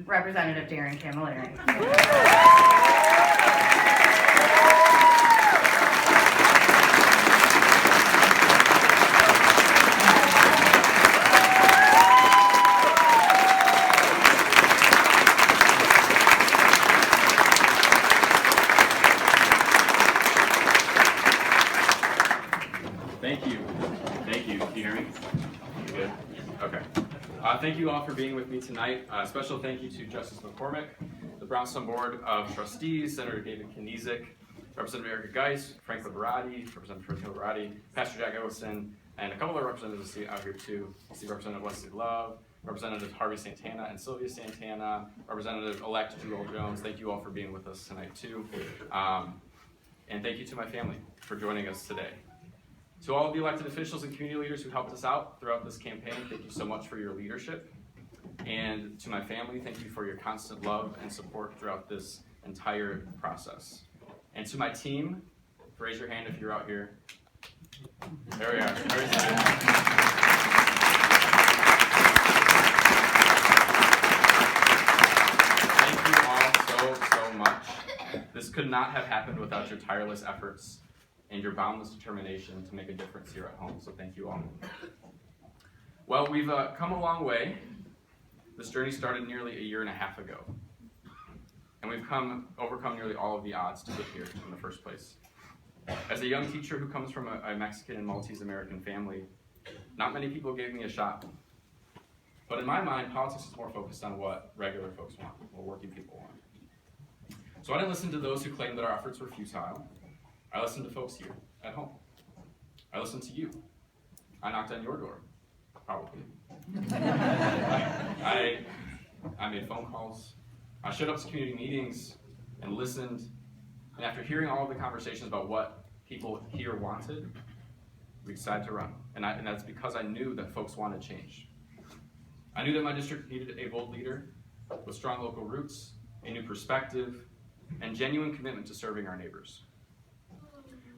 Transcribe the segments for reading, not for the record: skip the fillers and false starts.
Representative Darrin Camilleri. Thank you. Can you hear me? You good? Okay. Thank you all for being with me tonight. Special thank you to Justice McCormick, the Brownstone Board of Trustees, Senator David Kniezek, Representative Erica Geis, Frank Liberati, Representative Liberati, Pastor Jack Eggleston, and a couple of representatives out here too. I see Representative Leslie Love, Representative Harvey Santana and Sylvia Santana, Representative-elect Jewel Jones. Thank you all for being with us tonight too. And thank you to my family for joining us today. To all of the elected officials and community leaders who helped us out throughout this campaign, thank you so much for your leadership. And to my family, thank you for your constant love and support throughout this entire process. And to my team, raise your hand if you're out here. There we are. Very excited. Thank you all so much. This could not have happened without your tireless efforts and your boundless determination to make a difference here at home, so thank you all. Well, we've come a long way. This journey started nearly a year and a half ago, and we've overcome nearly all of the odds to get here in the first place. As a young teacher who comes from a Mexican and Maltese American family, not many people gave me a shot. But in my mind, politics is more focused on what regular folks want, what working people want. So I didn't listen to those who claimed that our efforts were futile. I listened to folks here at home. I listened to you. I knocked on your door, probably. I made phone calls. I showed up to community meetings and listened. And after hearing all of the conversations about what people here wanted, we decided to run. And that's because I knew that folks wanted change. I knew that my district needed a bold leader with strong local roots, a new perspective, and genuine commitment to serving our neighbors.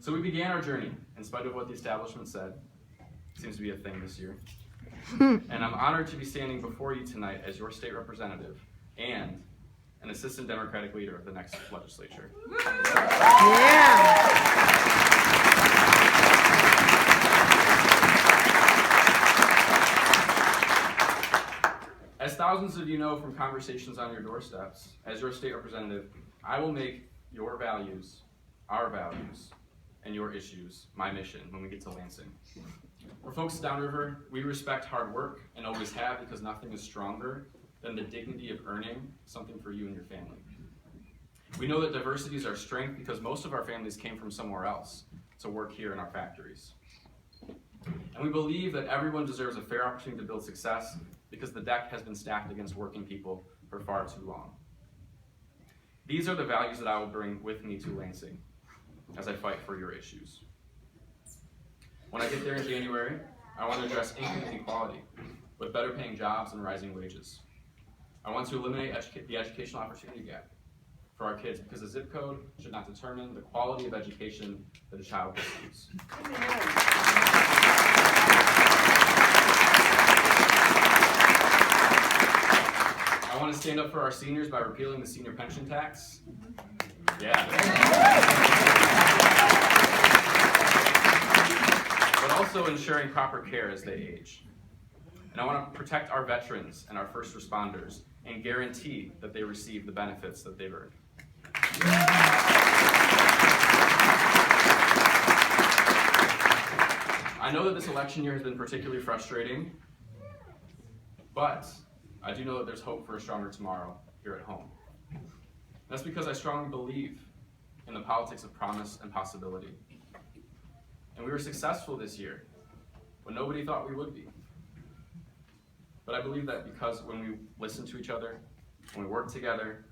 So we began our journey, in spite of what the establishment said. Seems to be a thing this year. And I'm honored to be standing before you tonight as your state representative and an assistant Democratic leader of the next legislature. Yeah. As thousands of you know from conversations on your doorsteps, as your state representative, I will make your values, our values, and your issues my mission when we get to Lansing. For folks downriver, we respect hard work and always have, because nothing is stronger than the dignity of earning something for you and your family. We know that diversity is our strength because most of our families came from somewhere else to work here in our factories. And we believe that everyone deserves a fair opportunity to build success because the deck has been stacked against working people for far too long. These are the values that I will bring with me to Lansing as I fight for your issues. When I get there in January, I want to address income inequality with better paying jobs and rising wages. I want to eliminate the educational opportunity gap for our kids because a zip code should not determine the quality of education that a child receives. I want to stand up for our seniors by repealing the senior pension tax. Yeah. But also ensuring proper care as they age. And I want to protect our veterans and our first responders and guarantee that they receive the benefits that they've earned. I know that this election year has been particularly frustrating, but I do know that there's hope for a stronger tomorrow here at home. That's because I strongly believe in the politics of promise and possibility. And we were successful this year when nobody thought we would be. But I believe that because when we listen to each other, when we work together,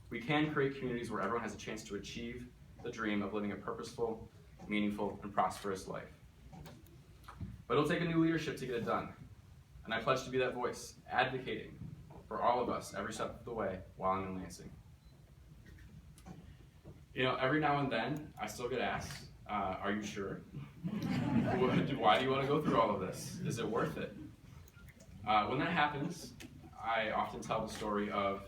we can create communities where everyone has a chance to achieve the dream of living a purposeful, meaningful, and prosperous life. But it'll take a new leadership to get it done. And I pledge to be that voice, advocating for all of us every step of the way while I'm in Lansing. You know, every now and then, I still get asked, are you sure? Why do you want to go through all of this? Is it worth it? When that happens, I often tell the story of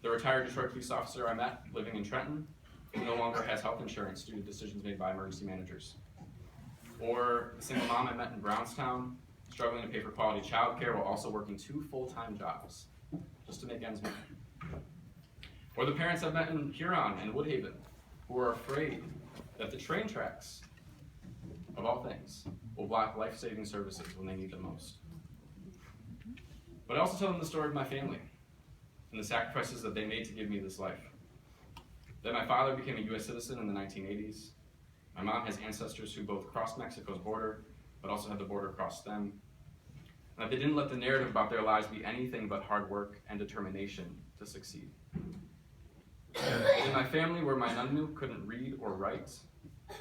the retired Detroit police officer I met living in Trenton, who no longer has health insurance due to decisions made by emergency managers. Or the single mom I met in Brownstown, struggling to pay for quality childcare while also working 2 full-time jobs, just to make ends meet. Or the parents I've met in Huron and Woodhaven, who are afraid that the train tracks, of all things, will block life-saving services when they need them most. But I also tell them the story of my family and the sacrifices that they made to give me this life. That my father became a U.S. citizen in the 1980s. My mom has ancestors who both crossed Mexico's border, but also had the border cross them. And that they didn't let the narrative about their lives be anything but hard work and determination to succeed. In my family, where my nunu couldn't read or write,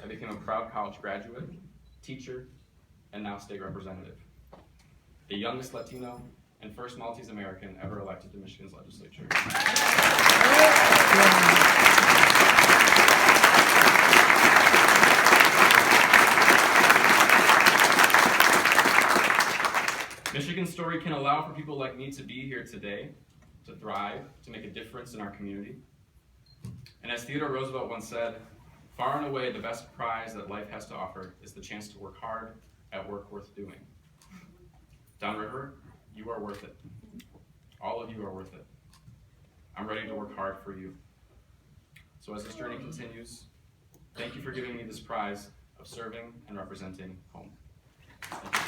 I became a proud college graduate, teacher, and now state representative. The youngest Latino and first Maltese American ever elected to Michigan's legislature. Michigan's story can allow for people like me to be here today, to thrive, to make a difference in our community. And as Theodore Roosevelt once said, far and away the best prize that life has to offer is the chance to work hard at work worth doing. Downriver, you are worth it. All of you are worth it. I'm ready to work hard for you. So as this journey continues, thank you for giving me this prize of serving and representing home. Thank you.